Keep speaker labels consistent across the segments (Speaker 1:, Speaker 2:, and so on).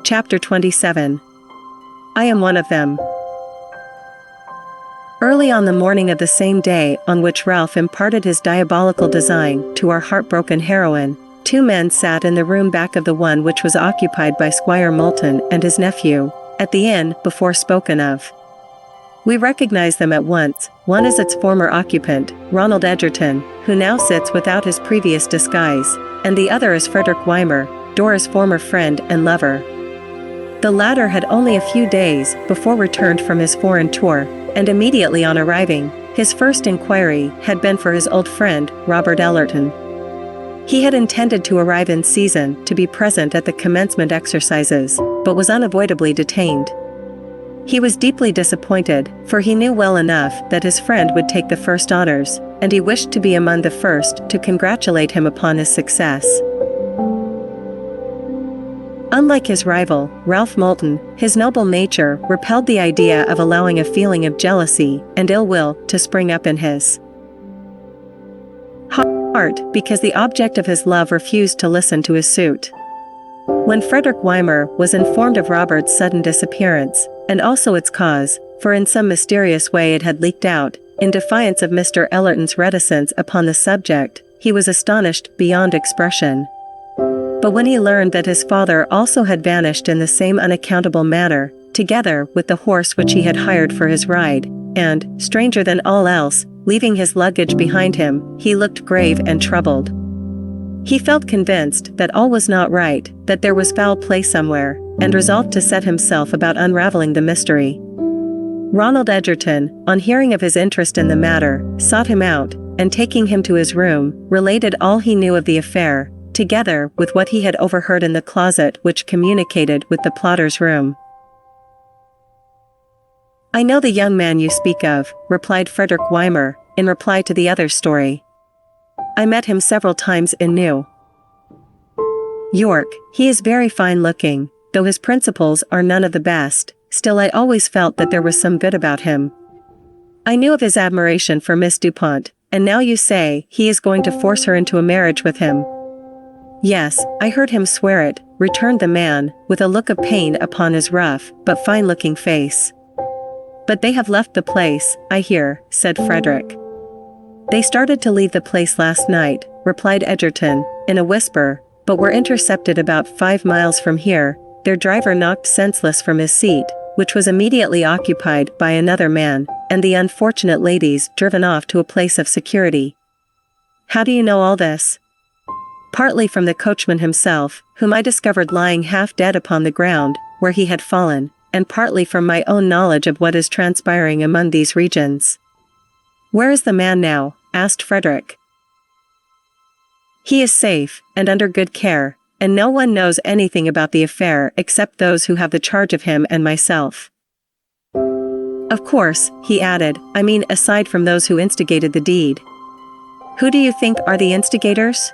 Speaker 1: Chapter 27. I am one of them. Early on the morning of the same day on which Ralph imparted his diabolical design to our heartbroken heroine, two men sat in the room back of the one which was occupied by Squire Moulton and his nephew, at the inn before spoken of. We recognize them at once. One is its former occupant, Ronald Egerton, who now sits without his previous disguise, and the other is Frederick Weimer, Dora's former friend and lover. The latter had only a few days before returned from his foreign tour, and immediately on arriving, his first inquiry had been for his old friend, Robert Ellerton. He had intended to arrive in season to be present at the commencement exercises, but was unavoidably detained. He was deeply disappointed, for he knew well enough that his friend would take the first honors, and he wished to be among the first to congratulate him upon his success. Unlike his rival, Ralph Moulton, his noble nature repelled the idea of allowing a feeling of jealousy and ill will to spring up in his heart, because the object of his love refused to listen to his suit. When Frederick Weimer was informed of Robert's sudden disappearance, and also its cause, for in some mysterious way it had leaked out, in defiance of Mr. Ellerton's reticence upon the subject, he was astonished beyond expression. But when he learned that his father also had vanished in the same unaccountable manner, together with the horse which he had hired for his ride, and, stranger than all else, leaving his luggage behind him, he looked grave and troubled. He felt convinced that all was not right, that there was foul play somewhere, and resolved to set himself about unraveling the mystery. Ronald Egerton, on hearing of his interest in the matter, sought him out, and taking him to his room, related all he knew of the affair, together with what he had overheard in the closet which communicated with the plotter's room. "I know the young man you speak of," replied Frederick Weimer, in reply to the other's story. "I met him several times in New York. He is very fine-looking, though his principles are none of the best, still I always felt that there was some good about him. I knew of his admiration for Miss Dupont, and now you say he is going to force her into a marriage with him." "Yes, I heard him swear it," returned the man, with a look of pain upon his rough but fine-looking face. "But they have left the place, I hear," said Frederick. "They started to leave the place last night," replied Egerton, in a whisper, "but were intercepted about 5 miles from here. Their driver knocked senseless from his seat, which was immediately occupied by another man, and the unfortunate ladies driven off to a place of security." "How do you know all this?" "Partly from the coachman himself, whom I discovered lying half dead upon the ground, where he had fallen, and partly from my own knowledge of what is transpiring among these regions." "Where is the man now?" asked Frederick. "He is safe, and under good care, and no one knows anything about the affair except those who have the charge of him and myself. Of course," he added, "I mean aside from those who instigated the deed." "Who do you think are the instigators?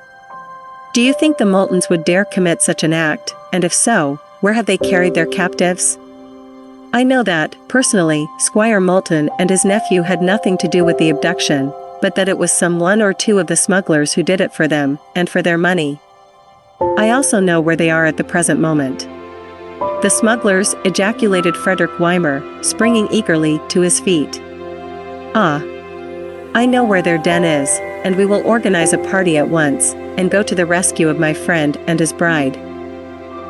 Speaker 1: Do you think the Moultons would dare commit such an act, and if so, where have they carried their captives?" "I know that, personally, Squire Moulton and his nephew had nothing to do with the abduction, but that it was some 1 or 2 of the smugglers who did it for them, and for their money. I also know where they are at the present moment." "The smugglers," ejaculated Frederick Weimer, springing eagerly to his feet. "Ah! I know where their den is, and we will organize a party at once, and go to the rescue of my friend and his bride."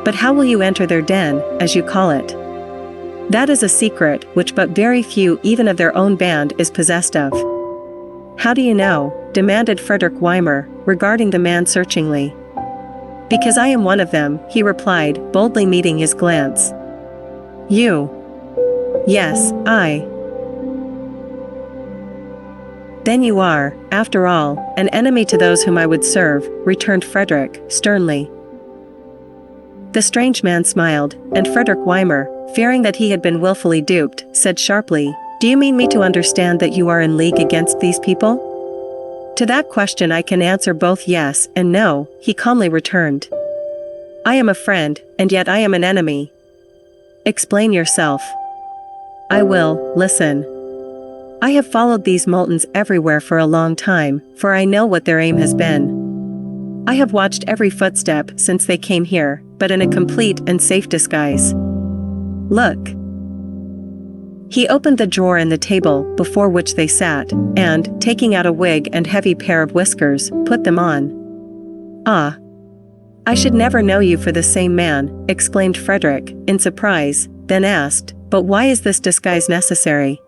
Speaker 1: "But how will you enter their den, as you call it?" "That is a secret which but very few even of their own band is possessed of." "How do you know?" demanded Frederick Weimer, regarding the man searchingly. "Because I am one of them," he replied, boldly meeting his glance. "You?" "Yes, I." "Then you are, after all, an enemy to those whom I would serve," returned Frederick, sternly. The strange man smiled, and Frederick Weimer, fearing that he had been willfully duped, said sharply, "Do you mean me to understand that you are in league against these people?" "To that question I can answer both yes and no," he calmly returned. "I am a friend, and yet I am an enemy." "Explain yourself." "I will. Listen. I have followed these Moultons everywhere for a long time, for I know what their aim has been. I have watched every footstep since they came here, but in a complete and safe disguise. Look." He opened the drawer in the table before which they sat, and, taking out a wig and heavy pair of whiskers, put them on. "Ah! I should never know you for the same man," exclaimed Frederick, in surprise, then asked, "But why is this disguise necessary?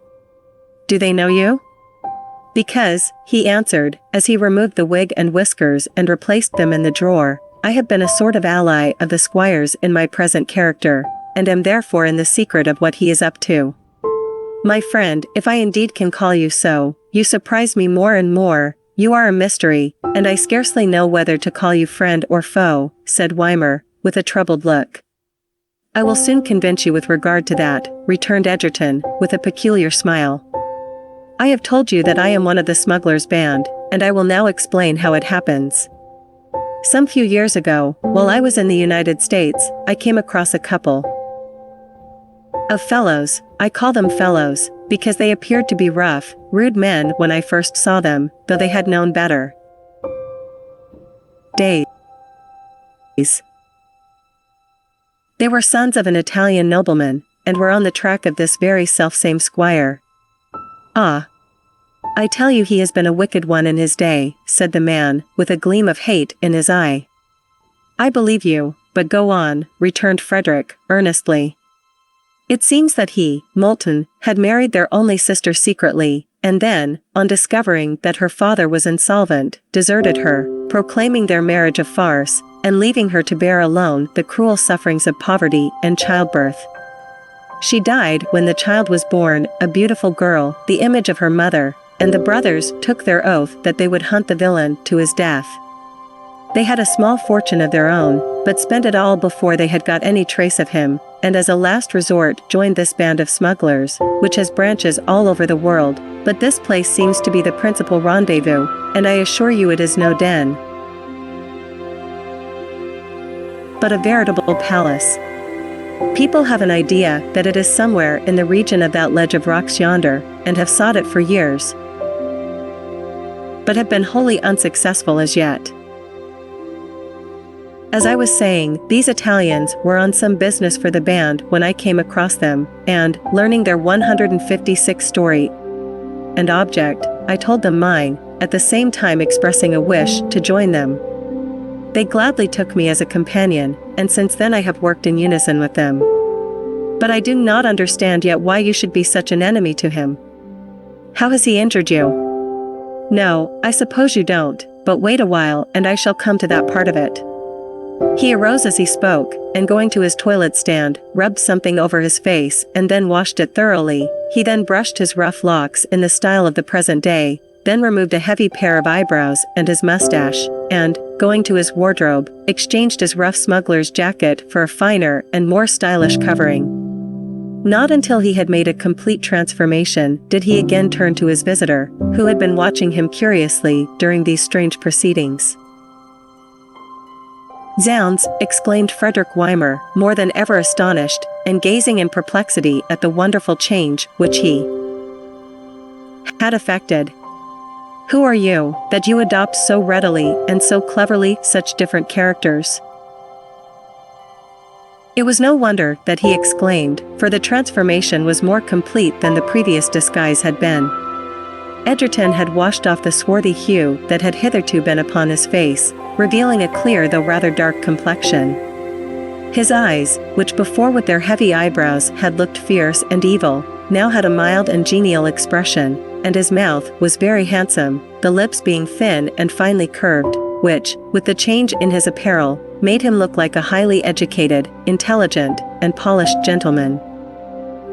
Speaker 1: Do they know you?" "Because," he answered, as he removed the wig and whiskers and replaced them in the drawer, "I have been a sort of ally of the squire's in my present character, and am therefore in the secret of what he is up to. My friend, if I indeed can call you so, you surprise me more and more. You are a mystery, and I scarcely know whether to call you friend or foe," said Weimer, with a troubled look. "I will soon convince you with regard to that," returned Egerton, with a peculiar smile. "I have told you that I am one of the smugglers' band, and I will now explain how it happens. Some few years ago, while I was in the United States, I came across a couple of fellows. I call them fellows, because they appeared to be rough, rude men when I first saw them, though they had known better days. They were sons of an Italian nobleman, and were on the track of this very selfsame squire. Ah! I tell you he has been a wicked one in his day," said the man, with a gleam of hate in his eye. "I believe you, but go on," returned Frederick, earnestly. "It seems that he, Moulton, had married their only sister secretly, and then, on discovering that her father was insolvent, deserted her, proclaiming their marriage a farce, and leaving her to bear alone the cruel sufferings of poverty and childbirth. She died when the child was born, a beautiful girl, the image of her mother, and the brothers took their oath that they would hunt the villain to his death. They had a small fortune of their own, but spent it all before they had got any trace of him, and as a last resort joined this band of smugglers, which has branches all over the world, but this place seems to be the principal rendezvous, and I assure you it is no den, but a veritable palace. People have an idea that it is somewhere in the region of that ledge of rocks yonder, and have sought it for years, but have been wholly unsuccessful as yet. As I was saying, these Italians were on some business for the band when I came across them, and, learning their 156th story and object, I told them mine, at the same time expressing a wish to join them. They gladly took me as a companion, and since then I have worked in unison with them. But I do not understand yet why you should be such an enemy to him. How has he injured you? No, I suppose you don't, but wait a while and I shall come to that part of it." He arose as he spoke, and going to his toilet stand, rubbed something over his face and then washed it thoroughly. He then brushed his rough locks in the style of the present day, then removed a heavy pair of eyebrows and his mustache, and, going to his wardrobe, exchanged his rough smuggler's jacket for a finer and more stylish covering. Not until he had made a complete transformation did he again turn to his visitor, who had been watching him curiously during these strange proceedings. "Zounds!" exclaimed Frederick Weimer, more than ever astonished, and gazing in perplexity at the wonderful change which he had effected. "Who are you, that you adopt so readily and so cleverly such different characters?" It was no wonder that he exclaimed, for the transformation was more complete than the previous disguise had been. Egerton had washed off the swarthy hue that had hitherto been upon his face, revealing a clear though rather dark complexion. His eyes, which before with their heavy eyebrows had looked fierce and evil, now had a mild and genial expression, and his mouth was very handsome, the lips being thin and finely curved, which, with the change in his apparel, made him look like a highly educated, intelligent, and polished gentleman.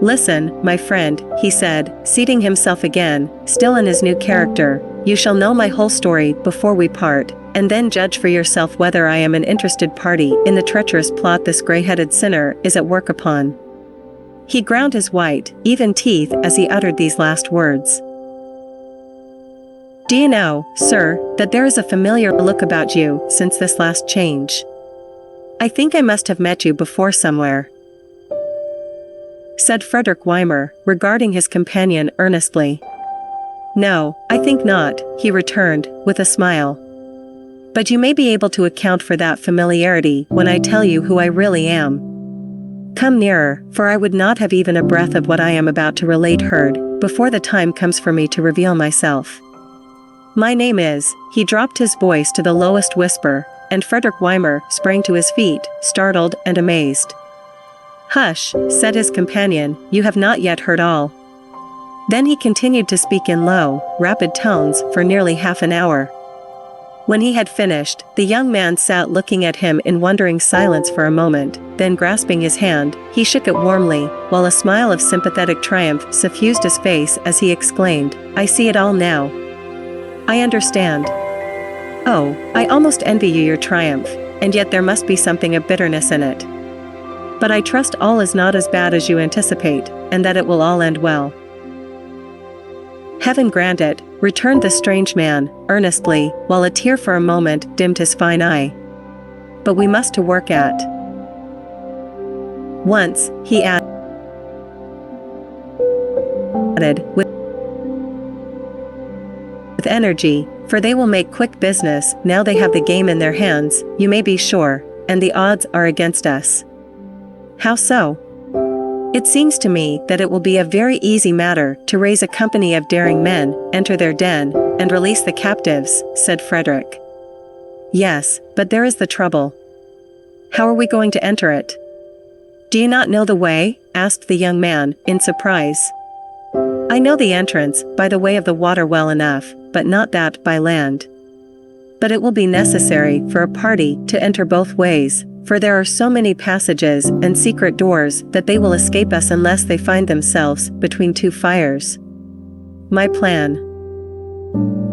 Speaker 1: "Listen, my friend," he said, seating himself again, still in his new character, "you shall know my whole story before we part, and then judge for yourself whether I am an interested party in the treacherous plot this grey-headed sinner is at work upon." He ground his white, even teeth as he uttered these last words. "Do you know, sir, that there is a familiar look about you since this last change? I think I must have met you before somewhere," said Frederick Weimer, regarding his companion earnestly. "No, I think not," he returned, with a smile. But you may be able to account for that familiarity when I tell you who I really am. Come nearer, for I would not have even a breath of what I am about to relate heard, before the time comes for me to reveal myself. My name is," he dropped his voice to the lowest whisper, and Frederick Weimer sprang to his feet, startled and amazed. "Hush," said his companion, "you have not yet heard all." Then he continued to speak in low, rapid tones for nearly half an hour. When he had finished, the young man sat looking at him in wondering silence for a moment, then grasping his hand, he shook it warmly, while a smile of sympathetic triumph suffused his face as he exclaimed, "I see it all now. I understand. Oh, I almost envy you your triumph, and yet there must be something of bitterness in it. But I trust all is not as bad as you anticipate, and that it will all end well." "Heaven grant it," returned the strange man, earnestly, while a tear for a moment dimmed his fine eye. "But we must to work at once," he added with energy, "for they will make quick business now they have the game in their hands, you may be sure, and the odds are against us." "How so?" "It seems to me that it will be a very easy matter to raise a company of daring men, enter their den, and release the captives," said Frederick. "Yes, but there is the trouble. How are we going to enter it?" "Do you not know the way?" asked the young man, in surprise. "I know the entrance, by the way of the water well enough, but not that by land. But it will be necessary for a party to enter both ways, for there are so many passages and secret doors that they will escape us unless they find themselves between two fires. My plan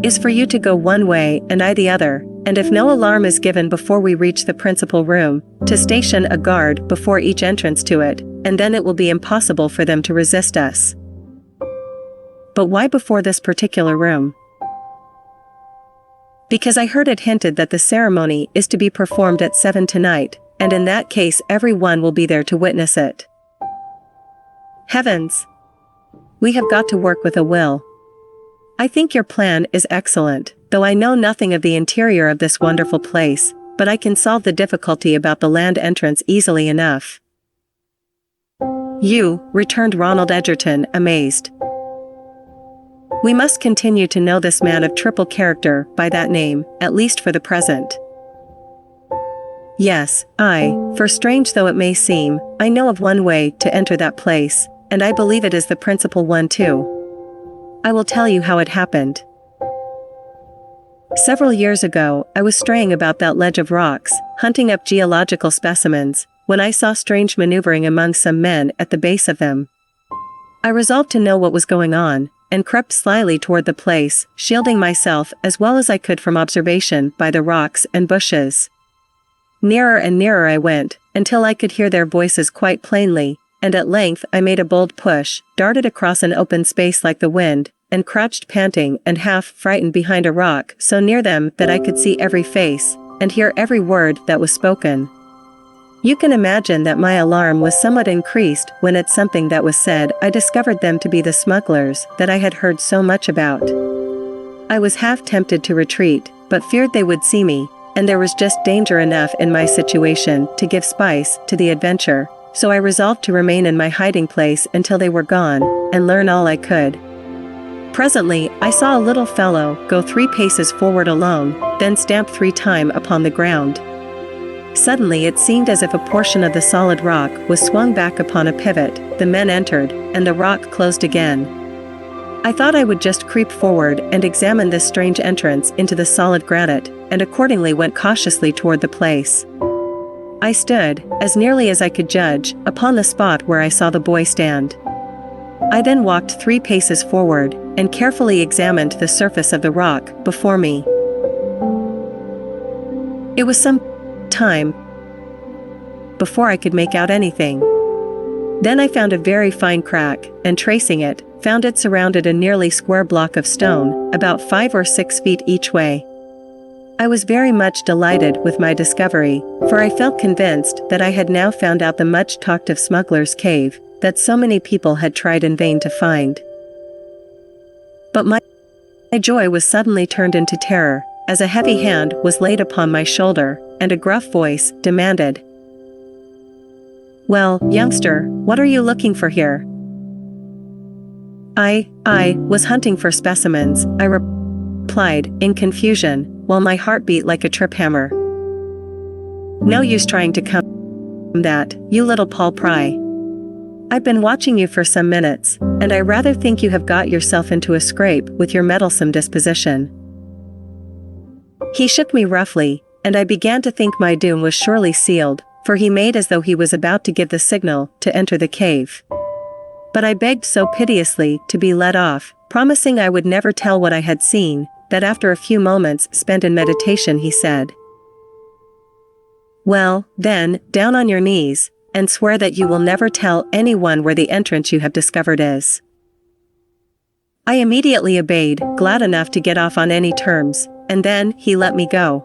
Speaker 1: is for you to go one way and I the other, and if no alarm is given before we reach the principal room, to station a guard before each entrance to it, and then it will be impossible for them to resist us." "But why before this particular room?" "Because I heard it hinted that the ceremony is to be performed at 7 tonight, and in that case every one will be there to witness it." "Heavens! We have got to work with a will. I think your plan is excellent, though I know nothing of the interior of this wonderful place, but I can solve the difficulty about the land entrance easily enough." "You," returned Ronald Edgerton, amazed. "We must continue to know this man of triple character by that name, at least for the present." "Yes, for strange though it may seem, I know of one way to enter that place, and I believe it is the principal one too. I will tell you how it happened. Several years ago, I was straying about that ledge of rocks, hunting up geological specimens, when I saw strange maneuvering among some men at the base of them. I resolved to know what was going on, and crept slyly toward the place, shielding myself as well as I could from observation by the rocks and bushes. Nearer and nearer I went, until I could hear their voices quite plainly, and at length I made a bold push, darted across an open space like the wind, and crouched panting and half frightened behind a rock so near them that I could see every face, and hear every word that was spoken. You can imagine that my alarm was somewhat increased when at something that was said I discovered them to be the smugglers that I had heard so much about. I was half tempted to retreat, but feared they would see me, and there was just danger enough in my situation to give spice to the adventure, so I resolved to remain in my hiding place until they were gone, and learn all I could. Presently, I saw a little fellow go 3 paces forward alone, then stamp 3 times upon the ground. Suddenly it seemed as if a portion of the solid rock was swung back upon a pivot, the men entered, and the rock closed again. I thought I would just creep forward and examine this strange entrance into the solid granite, and accordingly went cautiously toward the place. I stood, as nearly as I could judge, upon the spot where I saw the boy stand. I then walked 3 paces forward, and carefully examined the surface of the rock before me. It was some time before I could make out anything. Then I found a very fine crack, and tracing it, found it surrounded a nearly square block of stone, about 5 or 6 feet each way. I was very much delighted with my discovery, for I felt convinced that I had now found out the much talked of smuggler's cave, that so many people had tried in vain to find. But my joy was suddenly turned into terror, as a heavy hand was laid upon my shoulder, and a gruff voice demanded, "Well, youngster, what are you looking for here?" I was hunting for specimens," I replied, in confusion, while my heart beat like a trip hammer. "No use trying to come that, you little Paul Pry. I've been watching you for some minutes, and I rather think you have got yourself into a scrape with your meddlesome disposition." He shook me roughly, and I began to think my doom was surely sealed, for he made as though he was about to give the signal to enter the cave. But I begged so piteously to be let off, promising I would never tell what I had seen, that after a few moments spent in meditation he said, "Well, then, down on your knees, and swear that you will never tell anyone where the entrance you have discovered is." I immediately obeyed, glad enough to get off on any terms, and then he let me go.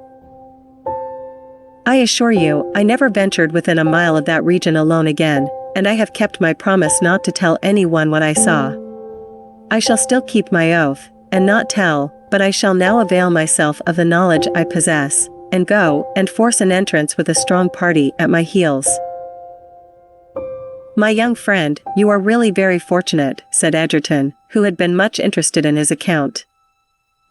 Speaker 1: I assure you, I never ventured within a mile of that region alone again, and I have kept my promise not to tell anyone what I saw. I shall still keep my oath, and not tell, but I shall now avail myself of the knowledge I possess, and go and force an entrance with a strong party at my heels. "My young friend, you are really very fortunate," said Egerton, who had been much interested in his account.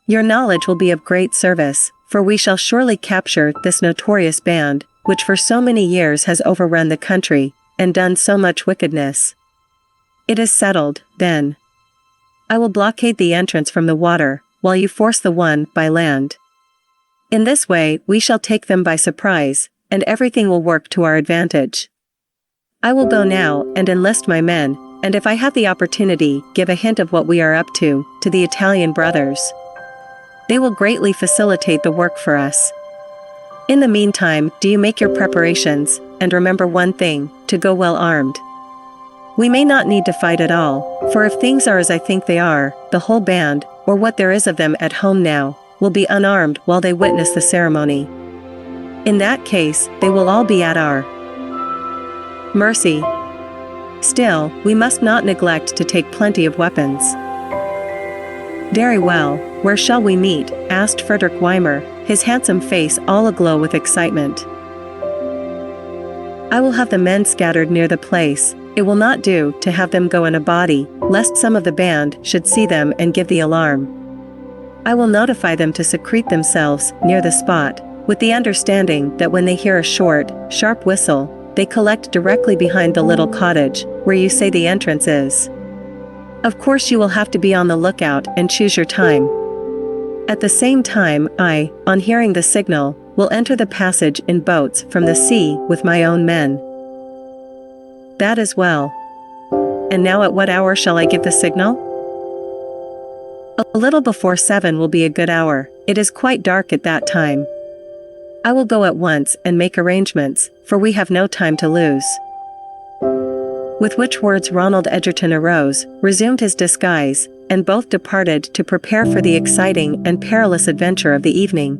Speaker 1: "Your knowledge will be of great service, for we shall surely capture this notorious band, which for so many years has overrun the country, and done so much wickedness. It is settled, then. I will blockade the entrance from the water, while you force the one by land. In this way we shall take them by surprise, and everything will work to our advantage. I will go now and enlist my men, and if I have the opportunity, give a hint of what we are up to the Italian brothers. They will greatly facilitate the work for us. In the meantime, do you make your preparations, and remember one thing, to go well armed. We may not need to fight at all, for if things are as I think they are, the whole band, or what there is of them at home now, will be unarmed while they witness the ceremony. In that case, they will all be at our mercy. Still, we must not neglect to take plenty of weapons." "Very well, where shall we meet?" asked Frederick Weimer, his handsome face all aglow with excitement. "I will have the men scattered near the place. It will not do to have them go in a body, lest some of the band should see them and give the alarm. I will notify them to secrete themselves near the spot, with the understanding that when they hear a short, sharp whistle, they collect directly behind the little cottage, where you say the entrance is. Of course you will have to be on the lookout and choose your time. At the same time I, on hearing the signal, will enter the passage in boats from the sea with my own men." "That is well. And now at what hour shall I give the signal?" "A little before 7 will be a good hour, it is quite dark at that time. I will go at once and make arrangements, for we have no time to lose." With which words Ronald Egerton arose, resumed his disguise, and both departed to prepare for the exciting and perilous adventure of the evening.